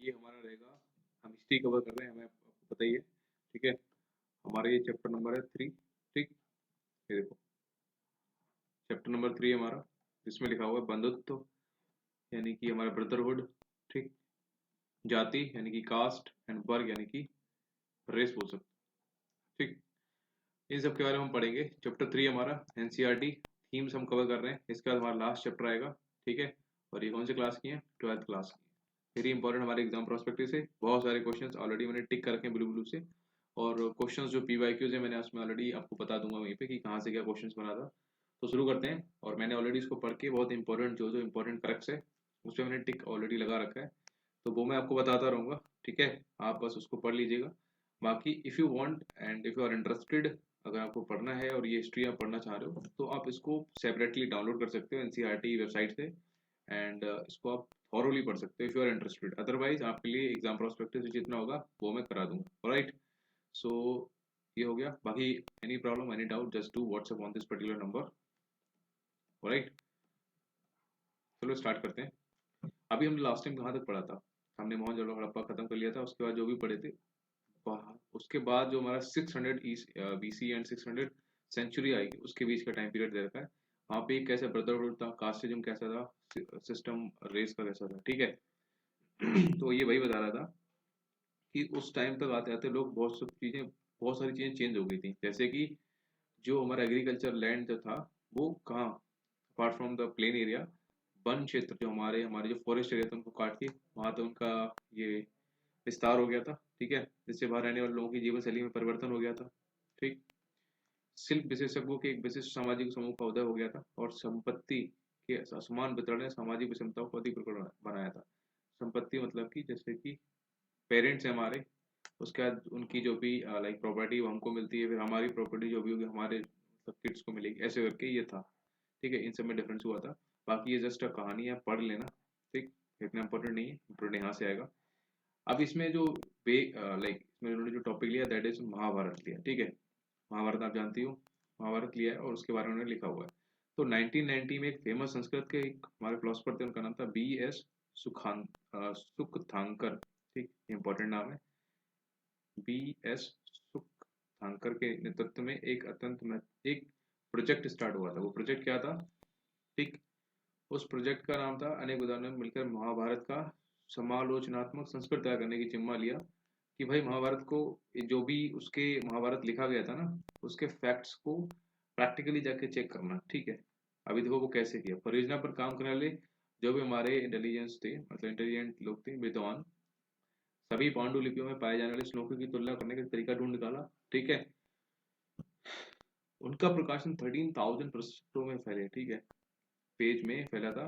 ये हमारा रहेगा, हम हिस्ट्री कवर कर रहे हैं, हमें आपको पता ही है, ठीक है। हमारा ये चैप्टर नंबर है 3, ठीक। ये देखो चैप्टर नंबर 3 हमारा, जिसमें लिखा हुआ है बंधुत्व यानी कि हमारा ब्रदरहुड, ठीक। जाति यानी कि कास्ट, एंड वर्ग यानी कि रेस बोल सकते, ठीक। इन सब के बारे में हम पढ़ेंगे। चैप्टर 3 हमारा एनसीईआरटी थीम्स हम कवर कर रहे हैं। इसके बाद हमारा लास्ट चैप्टर आएगा, ठीक है। और ये कौन सी क्लास की है? 12th क्लास की। वेरी इंपॉर्टेंट हमारे एग्जाम प्रोस्पेक्टिव से बहुत सारे क्वेश्चंस ऑलरेडी मैंने टिक कर रखे हैं ब्लू ब्लू से, और क्वेश्चंस जो पीवाईक्यूज है मैंने उसमें ऑलरेडी आपको बता दूंगा वहीं पे कि कहाँ से क्या क्वेश्चंस बना था। तो शुरू करते हैं। और मैंने ऑलरेडी इसको पढ़ के बहुत इंपॉर्टेंट जो जो इंपॉर्टेंट करेक्ट्स है उस पर मैंने टिक ऑलरेडी लगा रखा है, तो वो मैं आपको बताता रहूँगा, ठीक है। आप बस उसको पढ़ लीजिएगा। बाकी if you want and if you are interested, अगर आपको पढ़ना है और ये हिस्ट्री आप पढ़ना चाह रहे हो तो आप इसको सेपरेटली डाउनलोड कर सकते हो एनसीईआरटी वेबसाइट से, एंड इसको आप थॉरोली पढ़ सकते हो if you are interested. Otherwise आपके लिए एग्जाम प्रोस्पेक्टिव से जितना होगा वो मैं करा दूंगा, राइट। सो ये हो गया। बाकी any problem any doubt just do WhatsApp on this particular number, right. चलो स्टार्ट करते हैं। अभी हमने लास्ट टाइम कहाँ तक पढ़ा था? हमने मोहनजोदड़ो हड़प्पा खत्म कर लिया था, उसके बाद जो भी पढ़े थे उसके बाद जो हमारा 600 बीसी एंड 600 सेंचुरी आएगी उसके बीच का टाइम पीरियड दे रखा है। वहाँ पे एक कैसा ब्रदरहुड था, कास्टिज्म कैसा था, सिस्टम रेस का कैसा था, ठीक है। तो ये वही बता रहा था कि उस टाइम तक आते आते लोग बहुत सारी चीजें चेंज हो गई थी। जैसे कि जो हमारा एग्रीकल्चर लैंड जो था वो कहाँ, apart from the plain area, one क्षेत्र जो हमारे हमारे जो फॉरेस्ट एरिया था उनको काट के वहां तो उनका ये विस्तार हो गया था, ठीक है। जिससे बाहर रहने वाले लोगों की जीवन शैली में परिवर्तन हो गया था, ठीक। शिल्प विशेषज्ञों के एक विशिष्ट सामाजिक समूह का उदय हो गया था, और संपत्ति के असमान वितरण ने सामाजिक विषमताओं को अधिक प्रकट बनाया था। संपत्ति मतलब कि जैसे कि पेरेंट्स हैं हमारे, उसके बाद उनकी जो भी लाइक प्रॉपर्टी वो हमको मिलती है, फिर हमारी प्रॉपर्टी जो भी होगी हमारे किड्स को मिलेगी, ऐसे करके ये था, ठीक है। इन सब में डिफरेंस हुआ था। बाकी ये जस्ट कहानी है, पढ़ लेना, ठीक। इतना इंपॉर्टेंट नहीं है, इंपॉर्टेंट यहाँ से आएगा। अब इसमें जो लाइक इसमें उन्होंने जो टॉपिक लिया दैट इज महाभारत लिया, ठीक है। महाभारत आप जानती हो, महाभारत लिया है और उसके बारे में उन्होंने लिखा हुआ है। तो 1990 में एक फेमस संस्कृत के एक हमारे फिलोसफर थे, उनका नाम था सुकथांकर, ठीक। इंपॉर्टेंट नाम है। BS सुकथांकर के नेतृत्व में एक प्रोजेक्ट स्टार्ट हुआ था। वो प्रोजेक्ट क्या था, ठीक। उस प्रोजेक्ट का नाम था अनेक उदाहरणों में मिलकर महाभारत का समालोचनात्मक संस्कृत तैयार करने की जिम्मा लिया। कि भाई महाभारत को, जो भी उसके महाभारत लिखा गया था ना, उसके फैक्ट्स को प्रैक्टिकली जाके चेक करना, ठीक है। अभी देखो वो कैसे किया। परियोजना पर काम करने वाले जो भी हमारे इंटेलिजेंस थे, मतलब इंटेलिजेंट लोग थे, विद्वान, सभी पांडुलिपियों में पाए जाने वाले श्लोकों की तुलना करने का तरीका ढूंढ निकाला, ठीक है। उनका प्रकाशन 13,000 पृष्ठों में फैले, ठीक है, पेज में फैला था,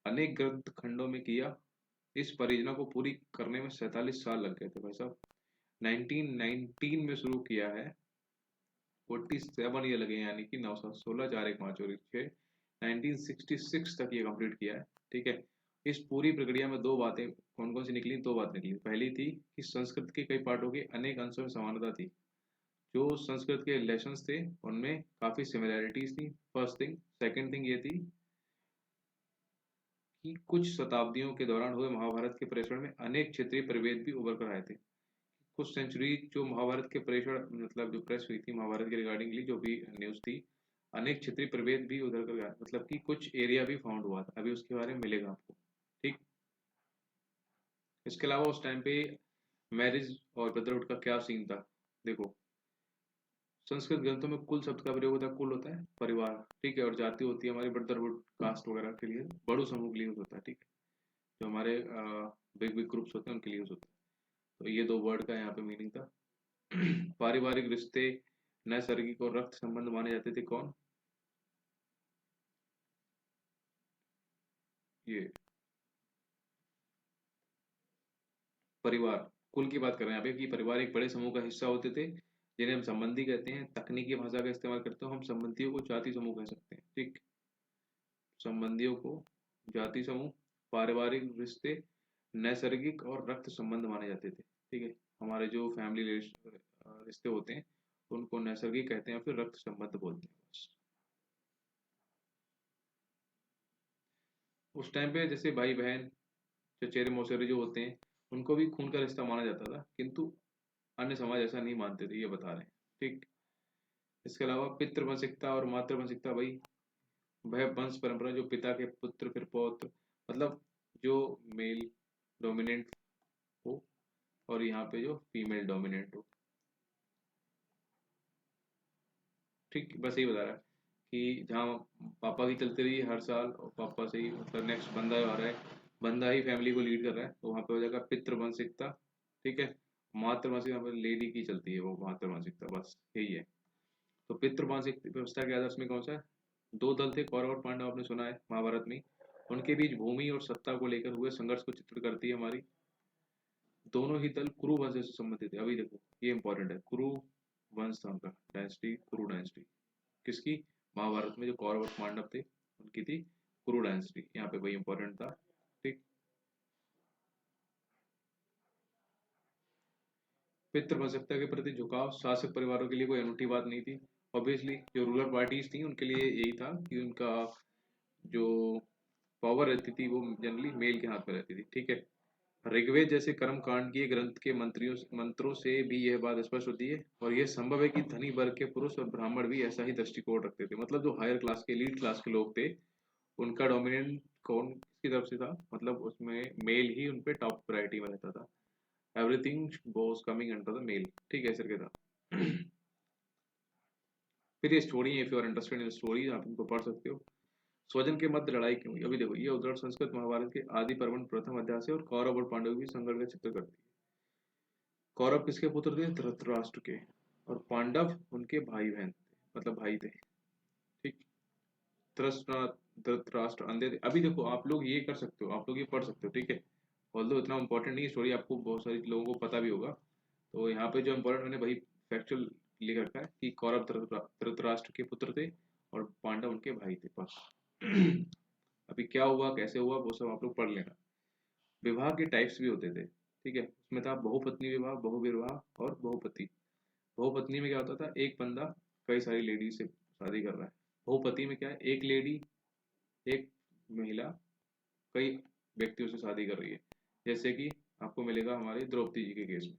अनेक ग्रंथ खंडों में किया। इस परियोजना को पूरी करने में 47 साल लग गए थे भाई साहब। 1919 में शुरू किया है, 47 ईयर लगे, यानी कि 916 4 1 5 और 6, 1966 तक ये कंप्लीट किया है, ठीक है। इस पूरी प्रक्रिया में दो बातें कौन कौन सी निकली? दो बात निकली। पहली थी कि संस्कृत के कई पाठों के अनेक अंशों में समानता थी। जो संस्कृत के लेसन्स थे उनमें काफी सिमिलैरिटीज थी, फर्स्ट थिंग। सेकंड थिंग ये थी कि कुछ शताब्दियों के दौरान हुए महाभारत के प्रेषण में अनेक क्षेत्रीय प्रभेद भी उभर कर आए थे। कुछ सेंचुरी जो महाभारत के प्रेषण मतलब जो प्रेस हुई थी महाभारत के रिगार्डिंगली जो भी न्यूज थी, अनेक क्षेत्रीय प्रभेद भी उधर कर आए, मतलब कि कुछ एरिया भी फाउंड हुआ था। अभी उसके बारे में मिलेगा आपको, ठीक। इसके अलावा उस टाइम पे मैरिज और ब्रदरहुड का क्या सीन था, देखो। संस्कृत ग्रंथों में कुल शब्द का प्रयोग होता है, कुल होता है परिवार, ठीक है। और जाति होती है हमारी ब्रदरहुड, कास्ट वगैरह के लिए, बड़ों समूह के लिए यूज होता है, ठीक है। जो हमारे बिग बिग ग्रुप्स होते हैं उनके लिए यूज होता है। तो ये दो वर्ड का यहाँ पे मीनिंग था। पारिवारिक रिश्ते नैसर्गिक और रक्त संबंध माने जाते थे, कौन? ये परिवार, कुल की बात कर रहे हैं यहाँ पे कि परिवार एक बड़े समूह का हिस्सा होते थे जिन्हें हम संबंधी कहते हैं। तकनीकी भाषा का इस्तेमाल करते हो हम संबंधियों को जाति समूह कह सकते हैं, ठीक। संबंधियों को जाति समूह, पारिवारिक रिश्ते नैसर्गिक और रक्त संबंध माने जाते थे, ठीक है। हमारे जो फैमिली रिश्ते होते हैं उनको नैसर्गिक कहते हैं, फिर रक्त संबंध बोलते हैं बस। उस टाइम पे जैसे भाई बहन, चचेरे मौसेरे जो होते हैं उनको भी खून का रिश्ता माना जाता था, किंतु अन्य समाज ऐसा नहीं मानते थे, ये बता रहे हैं। ठीक। इसके अलावा पितृवंशिकता और मातृवंशिकता, भाई वह वंश परंपरा जो पिता के पुत्र फिर पौत्र, मतलब जो मेल डोमिनेंट हो और यहाँ पे जो फीमेल डोमिनेंट हो। ठीक, बस यही बता रहा है कि जहाँ पापा की चलती रही हर साल और पापा से ही मतलब नेक्स्ट बंदा आ रहा है, बंदा ही फैमिली को लीड कर रहा है, तो वहाँ पे हो जाएगा पितृवंशिकता। ठीक है। मातृवंशिकता मतलब लेडी की चलती है वो मातृवंशिकता, बस यही है। तो पितृवंशिक व्यवस्था के आदर्श में कौन सा है? दो दल थे, कौरव और पांडव, आपने सुना है महाभारत में। उनके बीच भूमि और सत्ता को लेकर हुए संघर्ष को चित्र करती है हमारी। दोनों ही दल कुरु वंश से संबंधित है। अभी देखो ये इंपॉर्टेंट है, कुरु वंश था उनका, डायनेस्टी कुरु डायनेस्टी। किसकी? महाभारत में जो कौरव और पांडव थे उनकी थी कुरु डायनेस्टी, यहाँ पे वही इंपॉर्टेंट था। ठीक। पितृवंशिकता के प्रति झुकाव शासक परिवारों के लिए कोई अनूठी बात नहीं थी। ऑब्वियसली जो रूलर पार्टीज थी उनके लिए यही था कि उनका जो पावर रहती थी वो जनरली मेल के हाथ में रहती थी। ठीक है। ऋग्वेद जैसे कर्म कांडीय ग्रंथ के मंत्रों से भी यह बात स्पष्ट होती है, और यह संभव है कि धनी वर्ग के पुरुष और ब्राह्मण भी ऐसा ही दृष्टिकोण रखते थे। मतलब जो हायर क्लास के लीड क्लास के लोग थे उनका डोमिनेंट कौन किसकी तरफ से था? मतलब उसमें मेल ही उनपे टॉप प्रायोरिटी में रहता था। Everything was coming under the mail. ठीक है, ऐसे था। फिर ये स्टोरी है, if you are interested in story आप इनको पढ़ सकते हो। स्वजन के मध्य लड़ाई क्यों हुई? अभी देखो ये उद्धरण संस्कृत महाभारत के आदि पर्व प्रथम अध्याय से और कौरव और पांडव की संघर्ष का चित्र करती है। कौरव किसके पुत्र थे? धृतराष्ट्र के। और पांडव उनके भाई बहन थे, मतलब भाई थे। ठीक। धृतराष्ट्र अंधे थे। अभी देखो आप लोग ये कर सकते हो, आप लोग ये पढ़ सकते हो। ठीक है। ऑल्दो इतना इंपॉर्टेंट नहीं है स्टोरी, आपको बहुत सारे लोगों को पता भी होगा। तो यहाँ पे जो इम्पोर्टेंट मैंने वही फैक्चुअल लिख रखा है कि कौरव धृतराष्ट्र के पुत्र थे और पांडव उनके भाई थे, बस। अभी क्या हुआ कैसे हुआ वो सब आप लोग पढ़ लेना। विवाह के टाइप्स भी होते थे। ठीक है, उसमें था बहुपत्नी विवाह, बहुविवाह और बहुपति। बहुपत्नी में क्या होता था? एक बंदा कई सारी लेडी से शादी कर रहा है। बहुपति में क्या है? एक लेडी, एक महिला कई व्यक्तियों से शादी कर रही है। जैसे कि आपको मिलेगा हमारे द्रौपदी जी के केस में।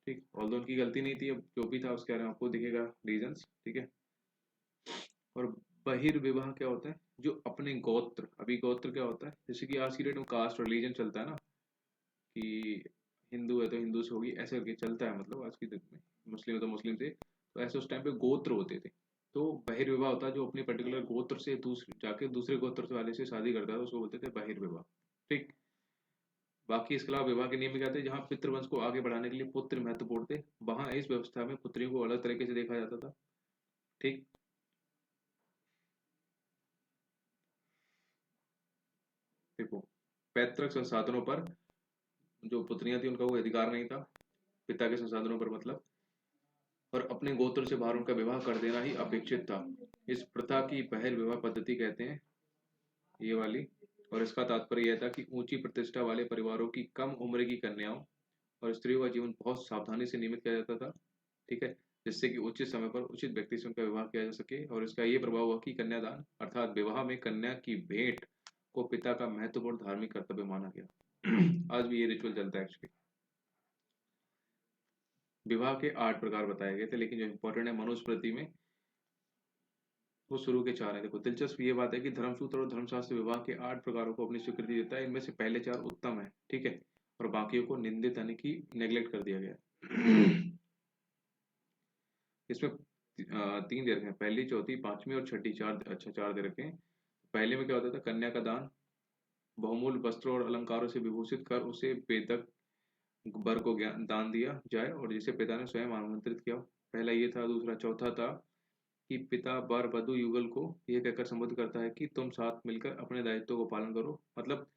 ठीक, ऑल्दो उनकी गलती नहीं थी, अब जो भी था उसके बारे में आपको दिखेगा रीजंस। ठीक है। और बहिर्विवाह क्या होता है? जो अपने गोत्र, अभी गोत्र क्या होता है? जैसे कि आज की डेट में कास्ट और रिलीजन चलता है ना, कि हिंदू है तो हिंदू से होगी, ऐसे करके चलता है। मतलब आज की डेट में मुस्लिम है तो मुस्लिम से, तो ऐसे उस टाइम पे गोत्र होते थे। तो बहिर्विवाह होता है जो अपने पर्टिकुलर गोत्र से दूसरे जाके दूसरे गोत्र वाले से शादी करता है, तो उसको बोलते थे बहिर्विवाह। ठीक। बाकी इसके अलावा विवाह के नियम क्या थे? जहाँ पितृवंश को आगे बढ़ाने के लिए पुत्र महत्वपूर्ण थे, वहां इस व्यवस्था में पुत्रियों को अलग तरीके से देखा जाता था। ठीक। देखो, पैतृक संसाधनों पर जो पुत्रियां थी उनका कोई अधिकार नहीं था, पिता के संसाधनों पर मतलब। और अपने गोत्र से बाहर उनका विवाह कर देना ही अपेक्षित था। इस प्रथा की बहिर्विवाह पद्धति कहते हैं, ये वाली। और इसका तात्पर्य यह था कि ऊंची प्रतिष्ठा वाले परिवारों की कम उम्र की कन्याओं और स्त्रियों का जीवन बहुत सावधानी से नियमित किया जाता था। ठीक है। जिससे कि उचित समय पर उचित व्यक्ति से उनका विवाह किया जा सके। और इसका ये प्रभाव हुआ कि कन्यादान अर्थात विवाह में कन्या की भेंट को पिता का महत्वपूर्ण धार्मिक कर्तव्य माना गया। आज भी ये रिचुअल चलता है एक्चुअली। विवाह के 8 प्रकार बताए गए थे, लेकिन जो इंपॉर्टेंट है मनुस्मृति में वो शुरू के 4 है। देखो दिलचस्प ये बात है कि धर्मसूत्र और धर्मशास्त्र विवाह के 8 प्रकारों को अपनी स्वीकृति देता है। इनमें से पहले 4 उत्तम है। ठीक है। और बाकियों को निंदित यानी कि नेग्लेक्ट कर दिया गया है। इसमें 3 दे रखे हैं, पहली चौथी पांचवी और छठी, 4 अच्छा 4 दे रखे हैं। पहले में क्या होता था? कन्या का दान, बहुमूल्य वस्त्रों और अलंकारों से विभूषित कर उसे वेदक वर को ज्ञान दान दिया जाए और जिसे पिता ने स्वयं आमंत्रित किया। पहला ये था। दूसरा चौथा था कि पिता वर वधु युगल को यह कहकर संबोधित करता है कि तुम साथ मिलकर अपने दायित्व को पालन करो। मतलब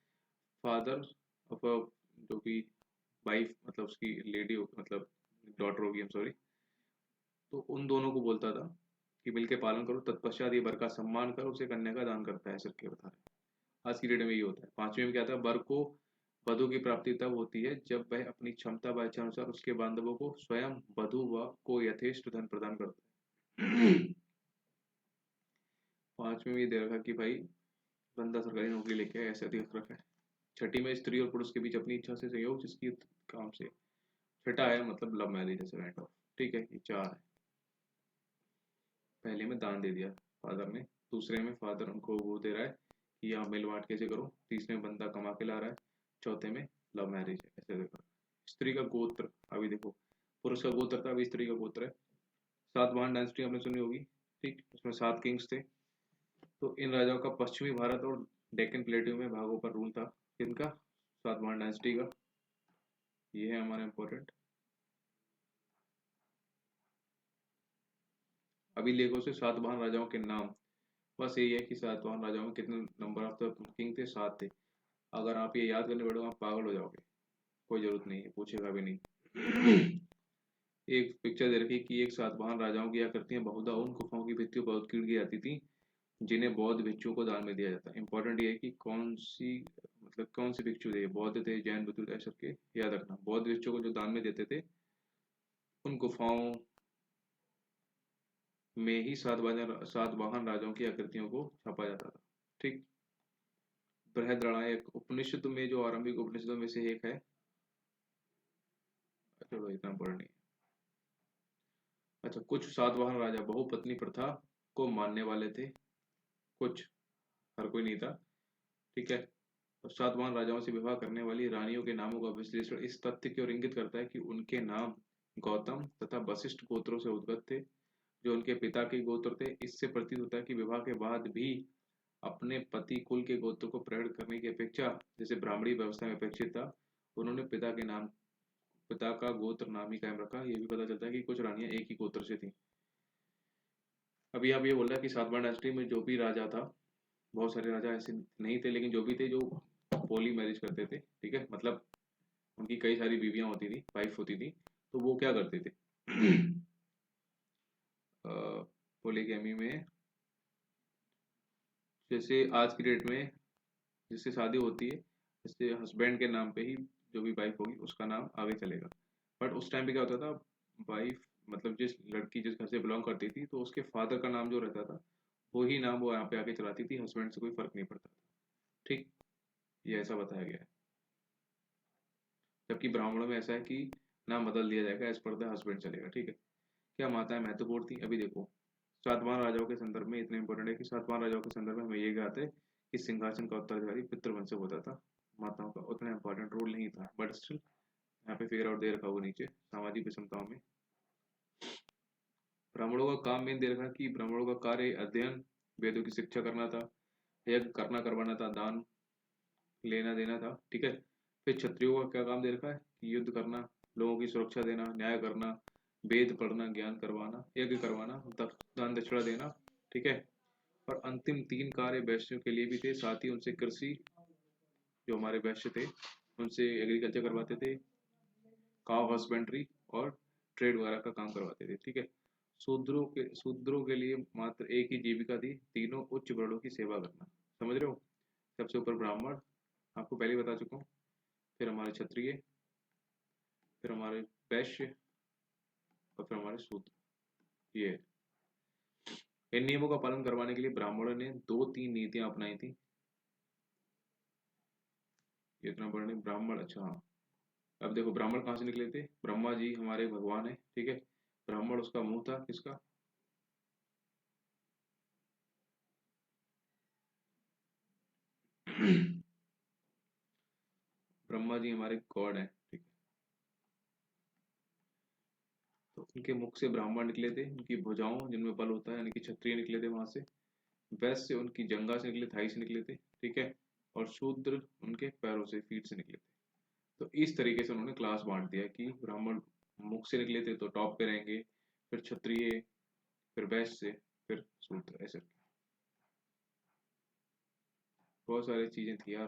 फादर ऑफ जो भी वाइफ, मतलब उसकी लेडी मतलब डॉटर होगी, हम सॉरी, तो उन दोनों को बोलता था कि मिलके पालन करो। तत्पश्चात ये वर का सम्मान कर उसे कन्या का दान करता है, करके बता रहे हैं। आज की डेट में ये होता है। पांचवें में क्या था? वर को वधु की प्राप्ति तब होती है जब वह अपनी क्षमता व इच्छा अनुसार उसके बांधवों को स्वयं वधु व को यथेष्ट धन प्रदान करता है। पांचवें में ये दे रखा कि भाई बंदा सरकारी नौकरी लेके आए, ऐसे अधिक रखा है। छठी में स्त्री और पुरुष के बीच अपनी इच्छा से संयोग जिसकी काम से। छठा है मतलब लव मैरिज ऐसे काइंड ऑफ। ठीक है, ये चार है। पहले में दान दे दिया फादर ने, दूसरे में फादर उनको वो दे रहा है कि यहाँ मिल बांट कैसे करो, तीसरे में बंदा कमा के ला रहा है, चौथे में लव मैरिज है ऐसे देखो। स्त्री का गोत्र अभी देखो, पुरुष का गोत्र था, अभी स्त्री का गोत्र है। सातवाहन डायनेस्टी आपने सुनी होगी, ठीक, उसमें 7 किंग्स थे। तो इन राजाओं का पश्चिमी भारत और डेक्कन प्लेटियो में भागों पर रूल था। इनका सातवाहन डायनेस्टी का, ये है हमारा इंपॉर्टेंट। अभिलेखों से सातवाहन राजाओं के नाम, बस यही है कि सातवाहन राजाओं में कितने नंबर ऑफ द किंग थे, 7 थे। अगर आप ये याद करने बैठो आप पागल हो जाओगे, कोई जरूरत नहीं है, पूछेगा भी नहीं। एक पिक्चर दे रखी कि एक सातवाहन राजाओं की आकृतियां बहुधा उन गुफाओं की भित्तियों पर उत्कीर्ण की जाती थी जिन्हें बौद्ध भिक्षुओं को दान में दिया जाता है। इंपॉर्टेंट ये है कि कौन सी, मतलब कौन से भिक्षु थे, बौद्ध थे, जैन बुद्ध ऐसे के, याद रखना। बौद्ध भिक्षुओं को जो दान में देते थे उन गुफाओं में ही सातवाहन राजाओं की आकृतियों को छापा जाता था। ठीक। बृहद्रणाय एक उपनिषद में जो आरंभिक उपनिषदों में से एक है, चलो इतना इंपॉर्टेंट नहीं। अच्छा, कुछ सातवाहन राजा बहुपत्नी प्रथा को मानने वाले थे, कुछ, हर कोई नहीं था। ठीक है। और सातवाहन राजाओं से विवाह करने वाली रानियों के नामों का विश्लेषण इस तथ्य की ओर इंगित करता है कि उनके नाम गौतम तथा वशिष्ठ गोत्रों से उद्गत थे जो उनके पिता के गोत्र थे। इससे प्रतीत होता है कि विवाह के बाद भी अपने पति कुल के गोत्र को प्रकट करने की अपेक्षा, जैसे ब्राह्मणी व्यवस्था में अपेक्षित था, उन्होंने पिता का गोत्र नाम ही कायम रखा। ये भी पता चलता है कि कुछ रानियां एक ही गोत्र से थी। अभी आप ये बोल रहा है कि सातवाहन डायनेस्टी में जो भी राजा था, बहुत सारे राजा ऐसे नहीं थे, लेकिन जो भी थे जो पोली मैरिज करते थे, ठीक है, मतलब उनकी कई सारी बीवियां होती थी, वाइफ होती थी, तो वो क्या करते थे? पोलीगैमी में, जैसे आज की डेट में जिससे शादी होती है, जैसे हस्बैंड के नाम पे ही जो भी वाइफ होगी उसका नाम आगे चलेगा। बट उस टाइम पे क्या होता था, वाइफ मतलब जिस लड़की जिस घर से बिलोंग करती थी तो उसके फादर का नाम जो रहता था वही नाम वो यहाँ पे आके चलाती थी, हस्बैंड से कोई फर्क नहीं पड़ता था। ठीक, ये ऐसा बताया गया है। जबकि ब्राह्मणों में ऐसा है कि नाम बदल दिया जाएगा, एज पर द हस्बैंड चलेगा। ठीक है। क्या माताएं महत्वपूर्ण थी, अभी देखो। सातवाहन राजाओं के संदर्भ में इतना इंपॉर्टेंट है कि सातवाहन राजाओं के संदर्भ में हमें ये ज्ञात है कि सिंहासन का उत्तराधिकारी पितृवंश से होता था, माताओं का उतना इंपॉर्टेंट रोल नहीं था। बट स्टिल यहाँ पे फिगर आउट दे रखा हुआ नीचे, सामाजिक विषमताओं में। ब्राह्मणों का काम में दे रखा कि ब्राह्मणों का कार्य अध्ययन, वेदों की शिक्षा करना था, यज्ञ करना करवाना था, दान लेना देना था। ठीक है। फिर क्षत्रियों का क्या काम दे रखा है कि युद्ध करना, लोगों की सुरक्षा देना, न्याय करना, वेद पढ़ना, ज्ञान करवाना, यज्ञ करवाना, दान दक्षिणा देना। ठीक है। और अंतिम 3 कार्य वैश्यों के लिए भी थे, साथ ही उनसे कृषि, जो हमारे वैश्य थे उनसे एग्रीकल्चर करवाते थे, काव हस्बेंड्री और ट्रेड वगैरह का काम करवाते थे। ठीक है। शूद्रों के लिए मात्र एक ही जीविका थी, तीनों उच्च वर्णों की सेवा करना। समझ रहे हो? सबसे ऊपर ब्राह्मण, आपको पहले ही बता चुका हूँ, फिर हमारे क्षत्रिय, फिर हमारे वैश्य, और फिर हमारे शूद्र। ये इन नियमों का पालन करवाने के लिए ब्राह्मणों ने 2-3 नीतियां अपनाई थी। इतना बड़े ब्राह्मण, अच्छा हाँ। अब देखो ब्राह्मण कहाँ से निकले थे, ब्रह्मा जी हमारे भगवान है। ठीक है। ब्राह्मण उसका मुंह था, किसका? ब्रह्मा जी हमारे गॉड हैं। ठीक है। तो उनके मुख से ब्राह्मण निकले थे, उनकी भुजाओं जिनमें बल होता है यानी कि क्षत्रिय निकले थे वहां से। वैश्य उनकी जंगा से निकले, थाई से निकले थे। ठीक है। और शूद्र उनके पैरों से, फीट से निकले थे। तो इस तरीके से उन्होंने क्लास बांट दिया कि ब्राह्मण मुख से निकले थे तो टॉप पे रहेंगे, फिर क्षत्रिय, फिर वैश्य, फिर शूद्र, ऐसे। बहुत सारी चीजें थी यार,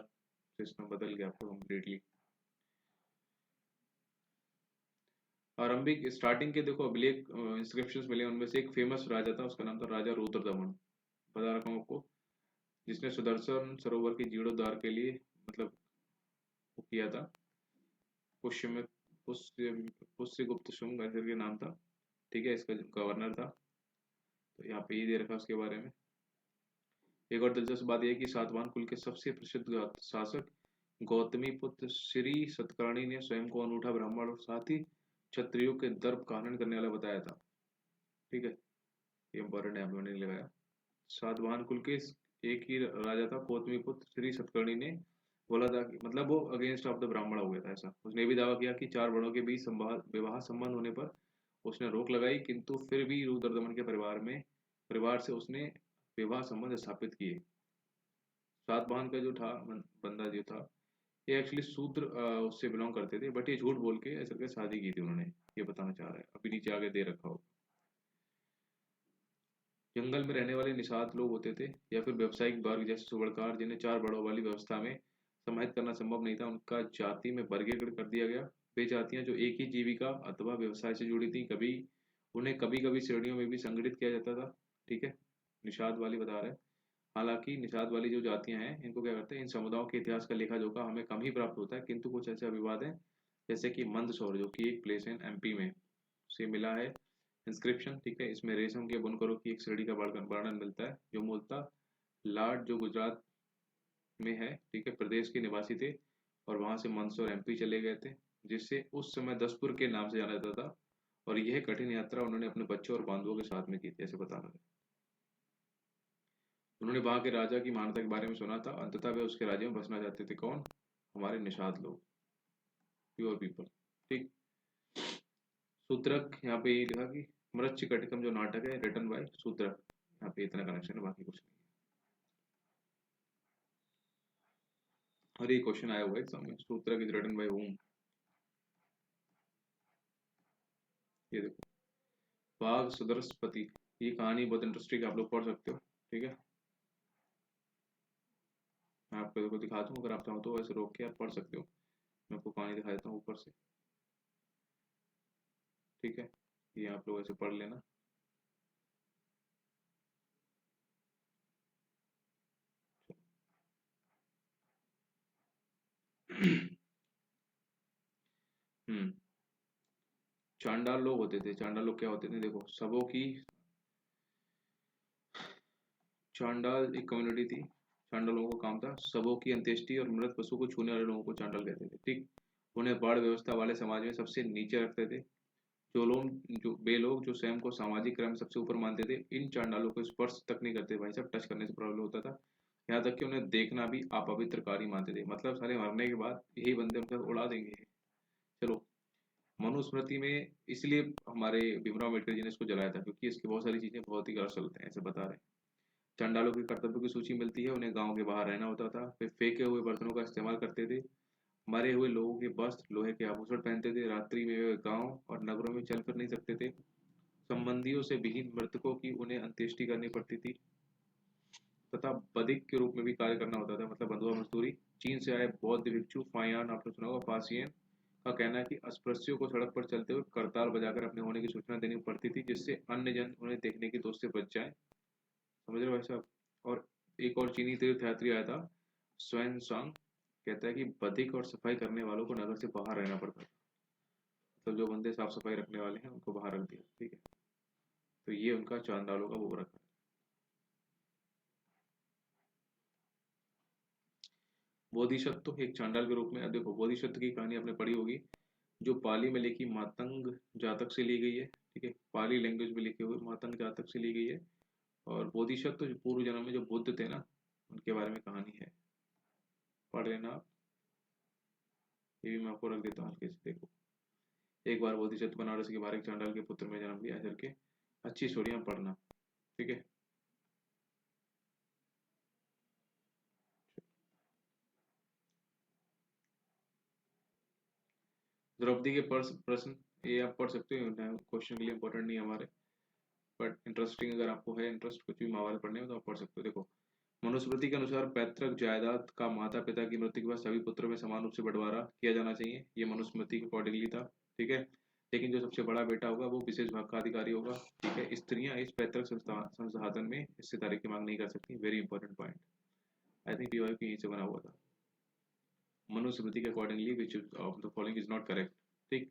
सिस्टम बदल गया आपको कम्प्लीटली। आरंभिक स्टार्टिंग के देखो अभिलेख इंस्क्रिप्शंस मिले, उनमें से एक फेमस राजा था, उसका नाम था राजा रुद्रदमन। बता रखा हूँ आपको, जिसने सुदर्शन सरोवर के जीर्णोद्धार के लिए मतलब वो किया था। पुष्य में पुष्य पुष्यगुप्त शुंग ऐसे करके नाम था। ठीक है। इसका गवर्नर था। तो यहाँ पे ये दे रखा है उसके बारे में। एक और दिलचस्प बात यह है कि सातवाहन कुल के सबसे प्रसिद्ध शासक गौतमी पुत्र श्री सतकर्णी ने स्वयं को अनूठा ब्राह्मण और साथ ही क्षत्रियों के दर्प का हनन करने वाला बताया था। ठीक है, ये इंपॉर्टेंट है, मैंने नहीं लगाया। सातवाहन कुल के एक ही राजा था गौतमी पुत्र श्री सतकर्णी ने बोला था कि मतलब वो अगेंस्ट ऑफ द ब्राह्मण हो गया था ऐसा। उसने भी दावा किया कि चार वर्णों के बीच विवाह संबंध होने पर उसने रोक लगाई, किंतु फिर भी रुद्रदमन के परिवार से उसने विवाह संबंध स्थापित किए। सातवाहन का जो था बंदा जो था, ये एक्चुअली शूद्र उससे बिलोंग करते थे, बट ये झूठ बोल के ऐसा करके शादी की थी उन्होंने। ये बताना चाह रहा है, अभी नीचे आगे दे रखा हो। जंगल में रहने वाले निषाद लोग होते थे या फिर व्यावसायिक वर्ग जैसे सुबड़कार, जिन्हें चार बड़ों वाली व्यवस्था में समाहित करना संभव नहीं था, उनका जाति में वर्गीकरण कर दिया गया। वे जातियां जो एक ही जीविका अथवा व्यवसाय से जुड़ी थी, उन्हें कभी कभी श्रेणियों में भी संगठित किया जाता था। ठीक है, निषाद वाली बता रहे हैं। हालांकि निषाद वाली जो जातियां हैं, इनको क्या करते हैं, इन समुदायों के इतिहास का लेखा जोखा हमें कम ही प्राप्त होता है, किंतु कुछ ऐसे अभिवाद हैं जैसे कि मंदसौर, जो कि एक प्लेस है एमपी में, से मिला है इंस्क्रिप्शन। ठीक है, इसमें रेशम के बुनकरों की एक श्रेणी का वर्णन मिलता है, जो मूलतः लाट, जो गुजरात में है, ठीक है, प्रदेश के निवासी थे और वहां से मंदसौर एमपी चले गए थे, जिससे उस समय दसपुर के नाम से जाना जाता था। और यह कठिन यात्रा उन्होंने अपने बच्चों और बांधवों के साथ में की थी, ऐसे बता रहे थे। उन्होंने वहां के राजा की मान्यता के बारे में सुना था, अंततः वे उसके राज्य में बसना चाहते थे। कौन? हमारे निषाद लोग, प्योर पीपल। ठीक। सूत्रक, यहाँ पे ये लिखा कि मृच्छकटिकम जो नाटक है रिटन बाय सूत्रक, यहाँ पे इतना कनेक्शन है, बाकी कुछ नहीं। और ये क्वेश्चन आया हुआ है एग्जाम में, सूत्रक इज रिटन बाय होम। ये देखो, बाघ सुदर्शपति, ये कहानी बहुत इंटरेस्टिंग है, आप लोग पढ़ सकते हो। ठीक है, मैं आपको देखो दिखा दूँ, अगर आप चाहो तो वैसे रोक के आप पढ़ सकते हो। मैं आपको कहानी दिखा देता हूँ ऊपर से। ठीक है, ये आप लोग ऐसे पढ़ लेना। हम्म। चांडाल लोग होते थे, चांडाल लोग क्या होते थे, देखो सबों की, चांडाल एक कम्युनिटी थी। चांडाल लोगों का काम था सबों की अंत्येष्टि और मृत पशु को छूने वाले लोगों को चांडाल कहते थे। ठीक। उन्हें बाढ़ व्यवस्था वाले समाज में सबसे नीचे रखते थे। जो वे लोग जो स्वयं को सामाजिक क्रम सबसे ऊपर मानते थे, इन चांडालों को स्पर्श तक नहीं करते भाई साहब, टच करने से प्रॉब्लम होता था। यहाँ तक कि उन्हें देखना भी अपवित्र कार्य मानते थे, मतलब सारे मरने के बाद यही बंदे उनका उड़ा देंगे। चलो, मनुस्मृति में इसलिए हमारे भीमराव अम्बेडकर जी ने इसको जलाया था, क्योंकि इसकी बहुत सारी चीजें बहुत ही गलत चलते हैं, ऐसे बता रहे हैं। चांडालों के कर्तव्यों की सूची मिलती है, उन्हें गांव के बाहर रहना होता था, वे फेंके हुए बर्तनों का इस्तेमाल करते थे, मरे हुए लोगों के वस्त्र, लोहे के आभूषण पहनते थे, रात्रि में वे गांव और नगरों में चल फिर नहीं सकते थे, संबंधियों से विहीन मृतकों की उन्हें अंत्येष्टि करनी पड़ती थी, तथा बधिक के रूप में भी कार्य करना होता था, मतलब बंधुआ मजदूरी। चीन से आए बौद्ध भिक्षु फायान, आपने सुना होगा, फासियन का कहना है कि अस्पृश्यों को सड़क पर चलते हुए करताल बजाकर अपने होने की सूचना देनी पड़ती थी, जिससे अन्य जन उन्हें देखने की दोष से बच जाए। समझ रहे हो भाई साहब? और एक और चीनी तीर्थयात्री आया था, स्वयं सांग, कहता है कि बधिक और सफाई करने वालों को नगर से बाहर रहना पड़ता है, मतलब जो बंदे साफ सफाई रखने वाले हैं उनको बाहर रख दिया। ठीक है, तो ये उनका चांडालों का वो रखा है। बोधिसत्व एक चांडाल के रूप में, अब देखो बोधिसत्व की कहानी आपने पढ़ी होगी, जो पाली में लिखी मातंग जातक से ली गई है। ठीक है, पाली लैंग्वेज में लिखे हुए मातंग जातक से ली गई है। और बोधिसत्व जो पूर्व जन्म में जो बुद्ध थे ना, उनके बारे में कहानी है, पढ़ लेना आप। ये भी मैं आपको रख देता हूँ हल्के से, देखो। एक बार बोधिसत्व बनारस के बाहर एक चांडाल के पुत्र में जन्म लिया, ऐसा करके अच्छी स्टोरियां पढ़ना। ठीक है। द्रौपदी के प्रश्न, ये आप पढ़ सकते हो, क्वेश्चन के लिए इंपॉर्टेंट नहीं है हमारे, बट इंटरेस्टिंग, अगर आपको है इंटरेस्ट कुछ भी महाभारत पढ़ने में तो आप पढ़ सकते हो। देखो, मनुस्मृति के अनुसार पैतृक जायदाद का माता पिता की मृत्यु के बाद सभी पुत्रों में समान रूप से बंटवारा किया जाना चाहिए, ये मनुस्मृति के अकॉर्डिंगली था। ठीक है, लेकिन जो सबसे बड़ा बेटा होगा वो विशेष भाग का अधिकारी होगा। ठीक है, स्त्रियां इस पैतृक संसाधन में हिस्सेदारी की मांग नहीं कर सकती, very important point. I think PY यहीं से बना हुआ था, मनुस्मृति के accordingly which of the following is not correct. ठीक।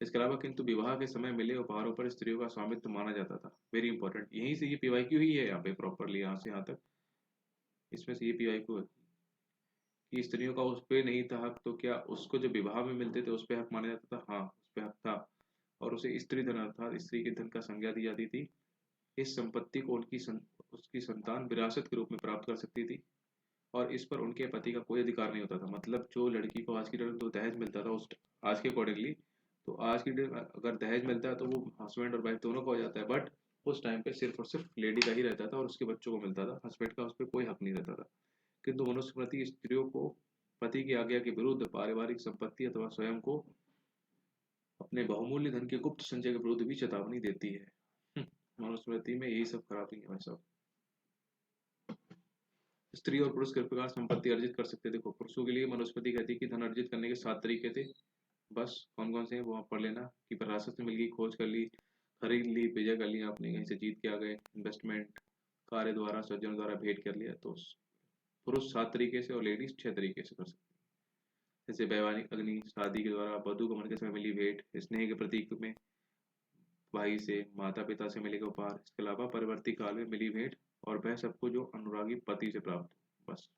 इसके अलावा किंतु विवाह के समय मिले उपहारों पर स्त्रियों का स्वामित्व माना जाता था, वेरी इंपॉर्टेंट, यहीं से ये पीवाई क्यू ही है यहाँ पे प्रॉपरली, यहाँ से यहाँ तक इसमें से ये पीवाई क्यू है। कि स्त्रियों का उस पे नहीं था हक, तो क्या उसको जो विवाह में मिलते थे उस पे हक माना जाता था? हाँ, उस पे हक था। और उसे स्त्री धन अर्थात स्त्री के धन का संज्ञा दी जाती थी। इस संपत्ति को उसकी संतान विरासत के रूप में प्राप्त कर सकती थी, और इस पर उनके पति का कोई अधिकार नहीं होता था। मतलब जो लड़की को आज की डेट में जो दहेज मिलता था उस आज के अकॉर्डिंगली, तो आज की डेट में अगर दहेज मिलता है तो वो हस्बैंड और वाइफ दोनों का हो जाता है, बट उस टाइम पे सिर्फ और सिर्फ लेडी का ही रहता था और उसके बच्चों को मिलता था, हस्बैंड का उस पर कोई हक नहीं रहता था। किंतु मनुस्मृति स्त्रियों को पति की आज्ञा के विरुद्ध पारिवारिक संपत्ति अथवा स्वयं को अपने बहुमूल्य धन के गुप्त संचय के विरुद्ध भी चेतावनी देती है। मनुस्मृति में यही सब खराबी है भाई साहब। स्त्री और पुरुष किस प्रकार संपत्ति अर्जित कर सकते थे? देखो, पुरुषों के लिए मनुस्मृति कहती है कि धन अर्जित करने के 7 तरीके थे। बस कौन कौन से हैं वो आप पढ़ लेना, कि विरासत से मिल गई, खोज कर ली, खरीद ली, विजय कर लिया आपने, कहीं से जीत के आ गए, इन्वेस्टमेंट, कार्य द्वारा, सज्जन द्वारा भेंट कर लिया। तो पुरुष 7 तरीके से और लेडीज 6 तरीके से कर सकते हैं। जैसे वैवाहिक अग्नि, शादी के द्वारा, वधु गमन के समय मिली भेंट, स्नेह के प्रतीक में भाई से, माता पिता से मिलेगा उपहार, इसके अलावा परिवर्ती काल में मिली भेंट, और वह सबको जो अनुरागी पति से प्राप्त हो। बस।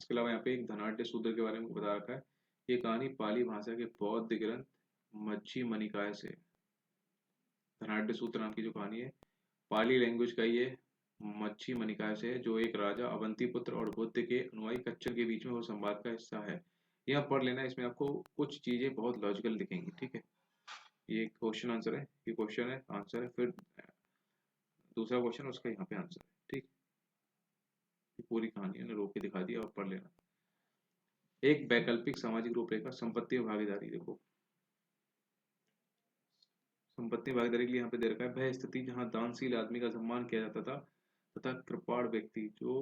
इसके अलावा यहाँ पे एक धनाढ़ शूद्र के बारे में बता रखा है। ये कहानी पाली भाषा के बौद्ध ग्रंथ मच्छी निकाय से, धनाढ़ सूत्र नाम की जो कहानी है, पाली लैंग्वेज का ये मच्छी निकाय से है, जो एक राजा अवंती पुत्र और बुद्ध के अनुयायी कच्छप के बीच में वो संवाद का हिस्सा है। यह पढ़ लेना, इसमें आपको कुछ चीजें बहुत लॉजिकल दिखेंगी। ठीक है, ये क्वेश्चन आंसर है, ये क्वेश्चन है आंसर है, फिर दूसरा क्वेश्चन उसका यहाँ पे आंसर है। ठीक, ये पूरी कहानी है ना, रोक के दिखा दिया, और पढ़ लेना। एक वैकल्पिक सामाजिक रूपरेखा, संपत्ति और भागीदारी। देखो, संपत्ति भागीदारी के लिए यहाँ पे दे रखा है, वह स्थिति जहाँ दानशील आदमी का सम्मान किया जाता था तथा कृपाण व्यक्ति जो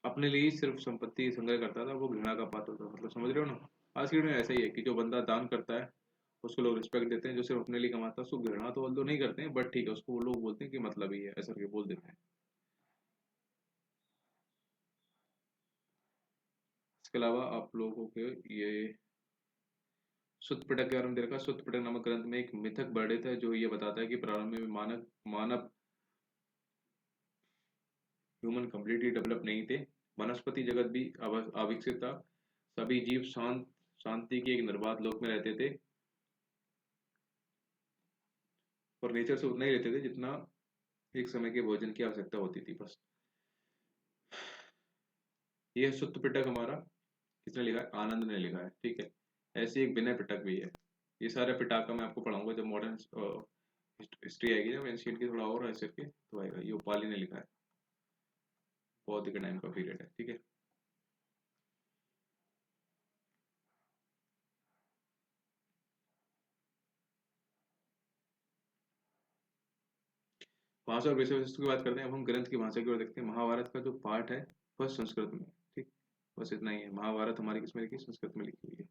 अपने लिए ही सिर्फ संपत्ति संग्रह करता था वो घृणा का पात्र था। मतलब समझ रहे हो ना, आज की डेट में ऐसा ही है कि जो बंदा दान करता है उसको लोग रिस्पेक्ट देते हैं, जो सिर्फ अपने लिए कमाता है उसको घृणा तो वो नहीं करते हैं, बट ठीक है, उसको वो लोग बोलते हैं कि मतलब ही है, ऐसा करके बोल देते हैं। इसके अलावा आप लोगों के ये सुत्त पिटक के बारे में दे रखा है। सुत्त पिटक नामक ग्रंथ में एक मिथक वर्णित है जो ये बताता है कि प्रारंभ में मानव मानव ह्यूमन कंप्लीटली डेवलप नहीं थे, वनस्पति जगत भी अविकसित था, सभी जीव शांति के एक निर्बाध लोक में रहते थे और नेचर से उतना ही रहते थे जितना एक समय के भोजन की आवश्यकता होती थी। बस। यह सुत्त पिटक हमारा किसने लिखा है? आनंद ने लिखा है। ठीक है, ऐसे एक विनय पिटक भी है। ये सारे पिटाका मैं आपको पढ़ाऊंगा जब मॉडर्न हिस्ट्री आएगी, जब एंशियंट की थोड़ा और ऐसे के तो आएगा। ये उपाली ने लिखा है, बौद्ध के टाइम का पीरियड है। ठीक है, भाषा और विषय वस्तु की बात करते हैं। अब हम ग्रंथ की भाषा की ओर देखते हैं। महाभारत का जो पाठ है वह संस्कृत में है। ठीक, बस इतना ही है। महाभारत हमारी किस में लिखी? संस्कृत में लिखी हुई है।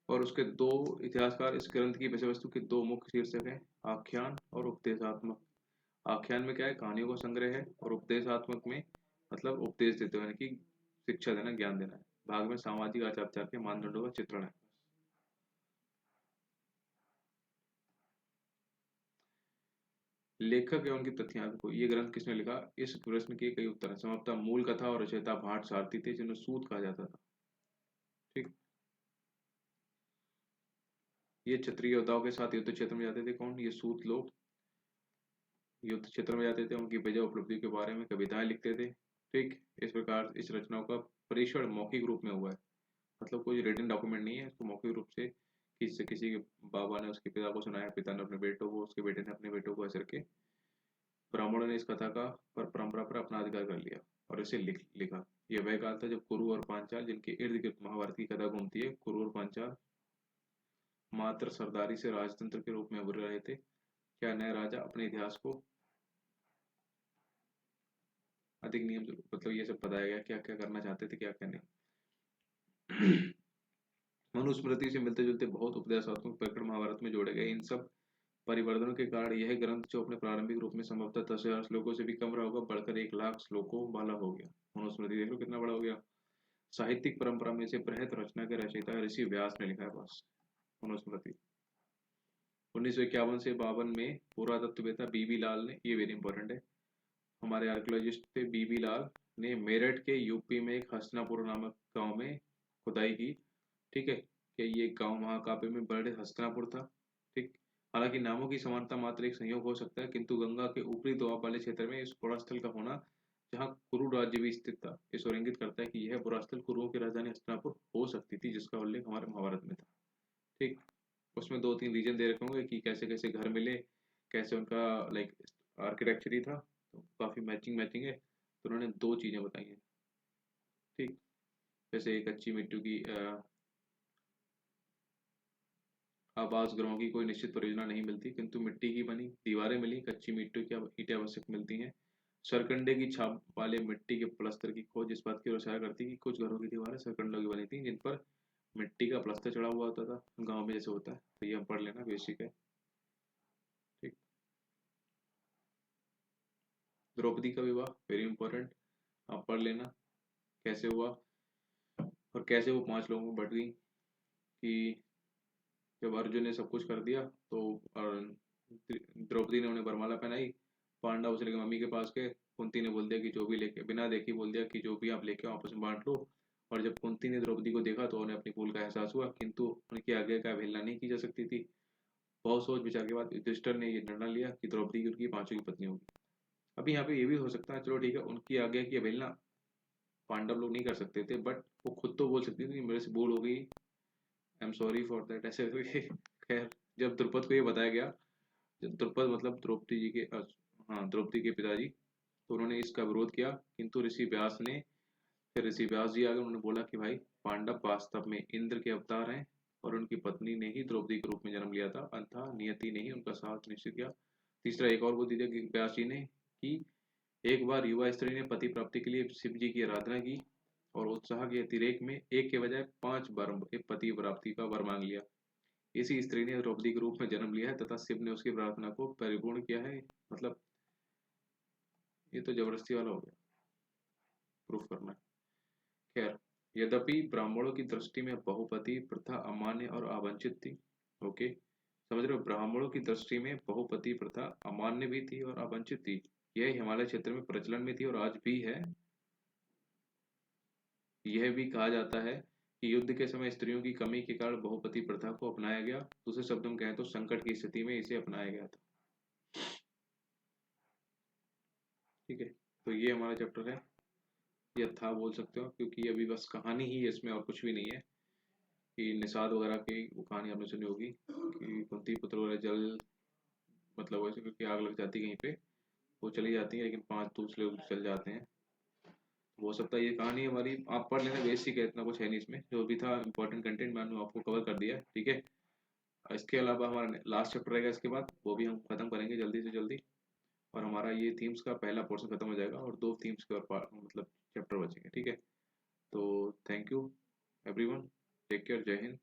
और उसके दो इतिहासकार इस ग्रंथ की विषय वस्तु के दो मुख्य शीर्षक हैं, आख्यान और उपदेशात्मक। आख्यान में क्या है? कहानियों का संग्रह है, और उपदेशात्मक में मतलब उपदेश देते हुए, यानी कि शिक्षा देना, ज्ञान देना है। भाग में सामाजिक आचार विचार के मानदंडों का चित्रण है। लेखक एवं उनकी तथ्यां को, ये ग्रंथ किसने लिखा? इस प्रश्न के कई उत्तर हैं। समाप्ता मूल कथा और रचयिता भाट सारथी थे, जिन्हें सूत कहा जाता था। ठीक, ये क्षत्रिय योद्धाओं के साथ युद्ध क्षेत्र में जाते थे। कौन? ये सूत लोग युद्ध क्षेत्र में जाते थे, उनकी विजय उपलब्धि के बारे में कविताएं लिखते थे। ठीक, इस प्रकार इस रचनाओं का परिषद मौखिक रूप में हुआ है, मतलब कोई रिटन डॉक्यूमेंट नहीं है, इसको मौखिक रूप से किसी के बाबा ने उसके पिता को सुनाया, पिता ने अपने बेटों को, उसके बेटे ने अपने बेटों को, ऐसे करके ब्राह्मणों ने इस कथा का पर परंपरा पर अपना अधिकार कर लिया और इसे लिखा। यह वह काल था जब कुरु और पांचाल, जिनके इर्द गिर्द महाभारत की कथा घूमती है, कुरु और पांचाल मात्र सरदारी से राजतंत्र के रूप में उभर रहे थे। क्या नए राजा अपने इतिहास को अधिक नियम, मतलब ये सब बताया गया क्या क्या करना चाहते थे, क्या क्या नहीं। मनुस्मृति से मिलते जुलते बहुत उपदेशात्मक प्रकरण महाभारत में जोड़े गए। इन सब परिवर्तनों के कारण यह ग्रंथ, जो अपने प्रारंभिक रूप में संभवतः 10,000 श्लोकों से भी कम रहा होगा, बढ़कर 1,00,000 श्लोकों वाला हो गया। मनुस्मृति देख लो कितना बड़ा हो गया। साहित्यिक परंपरा में से बृहत रचना के रचयिता ऋषि व्यास ने लिखा है। बस, मनुस्मृति। 1951 से 52 में पुरातत्ववेत्ता बीबी लाल ने, ये वेरी इंपॉर्टेंट है, हमारे आर्कियोलॉजिस्ट थे बीबी लाल ने मेरठ के यूपी में एक हसनापुर नामक गांव में खुदाई की। ठीक है, कि ये गांव महाकाव्य में बड़े हस्तिनापुर था। ठीक, हालांकि नामों की समानता मात्र एक संयोग हो सकता है, किंतु गंगा के ऊपरी दोआब वाले क्षेत्र में इस पुरास्थल का होना, जहाँ कुरु राज्य भी स्थित था, इस और इंगित करता है कि यह पुरास्थल कुरुओं की राजधानी हस्तिनापुर हो सकती थी, जिसका उल्लेख हमारे महाभारत में था। ठीक, उसमें 2-3 रीजन दे रखे होंगे कि कैसे कैसे घर मिले, कैसे उनका लाइक आर्किटेक्चर ही था, तो काफ़ी मैचिंग मैचिंग है, तो उन्होंने 2 चीज़ें बताई हैं। ठीक, जैसे कच्ची मिट्टी की आवास गृहों की कोई निश्चित परियोजना नहीं मिलती, किंतु मिट्टी की बनी दीवारें मिली, कच्ची मिट्टी की ईंटें आवश्यक मिलती हैं। सरकंडे की छाप वाले मिट्टी के प्लस्तर की खोज इस बात की ओर इशारा करती है कि कुछ घरों की दीवारें सरकंडों की बनी थी, जिन पर मिट्टी का प्लस्तर चढ़ा हुआ होता था, गांव में जैसे होता है। तो ये हम पढ़ लेना, बेसिक है। ठीक, द्रौपदी का विवाह वेरी इंपॉर्टेंट, आप पढ़ लेना कैसे हुआ और कैसे वो 5 लोगों में बट गई। कि जब अर्जुन ने सब कुछ कर दिया तो द्रौपदी ने उन्हें वरमाला पहनाई, पांडव चले गए मम्मी के पास गए, कुंती ने बोल दिया कि जो भी लेके, बिना देखे बोल दिया कि जो भी आप लेके आओ आपस में बांट लो। और जब कुंती ने द्रौपदी को देखा तो उन्हें अपनी भूल का एहसास हुआ, किंतु उनकी आज्ञा का अवहेलना नहीं की जा सकती थी। बहुत सोच विचार के बाद युधिष्ठिर ने ये निर्णय लिया कि द्रौपदी की उनकी 5वीं की पत्नी होगी। अभी यहाँ पे ये भी हो सकता है, चलो ठीक है, उनकी आज्ञा की अवहेलना पांडव लोग नहीं कर सकते थे, बट वो खुद तो बोल सकती थी मेरे से भूल हो गई, I am sorry for that, ऐसे करके। खैर, जब द्रुपद को ये बताया गया, जब द्रुपद मतलब द्रौपदी जी के हाँ, द्रौपदी के पिताजी, तो उन्होंने इसका विरोध किया, किंतु ऋषि व्यास ने, फिर ऋषि व्यास जी आ गए, उन्होंने बोला कि भाई पांडव वास्तव में इंद्र के अवतार हैं और उनकी पत्नी ने ही द्रौपदी के रूप में जन्म लिया था, अन्यथा नियति ने ही उनका साथ निश्चित किया। तीसरा एक और बुद्धि दिया कि व्यास जी ने कि एक बार युवा स्त्री ने पति प्राप्ति के लिए शिव जी की आराधना की और उत्साह के अतिरेक में एक के बजाय 5 बार पति प्राप्ति का वर मांग लिया। इसी स्त्री ने द्रौपदी के रूप में जन्म लिया है तथा शिव ने उसकी प्रार्थना को परिपूर्ण किया है। मतलब ये तो जबरदस्ती वाला हो गया, प्रूफ करना है। खैर, यद्यपि ब्राह्मणों की दृष्टि में बहुपति प्रथा अमान्य और अवांछित थी। ओके, समझ रहे हो, ब्राह्मणों की दृष्टि में बहुपति प्रथा अमान्य भी थी और अवांछित थी। यह हिमालय क्षेत्र में प्रचलन में थी और आज भी है। यह भी कहा जाता है कि युद्ध के समय स्त्रियों की कमी के कारण बहुपति प्रथा को अपनाया गया। दूसरे शब्दों में कहें तो संकट की स्थिति में इसे अपनाया गया था। ठीक है, तो ये हमारा चैप्टर है, या था बोल सकते हो, क्योंकि अभी बस कहानी ही है इसमें और कुछ भी नहीं है। कि निषाद वगैरह की वो कहानी आपने सुनी होगी कि कुंती पुत्र वगैरह जल, मतलब वैसे क्योंकि आग लग जाती कहीं पे, वो चली जाती है लेकिन 5 दूसरे लोग चल जाते हैं। हो सकता है ये कहानी हमारी, आप पढ़ लेना, बेसिक है, इतना कुछ है नहीं इसमें, जो भी था इंपॉर्टेंट कंटेंट मैंने आपको कवर कर दिया है। ठीक है, इसके अलावा हमारा लास्ट चैप्टर रहेगा इसके बाद, वो भी हम खत्म करेंगे जल्दी से जल्दी, और हमारा ये थीम्स का पहला पोर्शन खत्म हो जाएगा और 2 थीम्स के और मतलब चैप्टर बचेंगे। ठीक है, तो thank you everyone, take care, जय हिंद।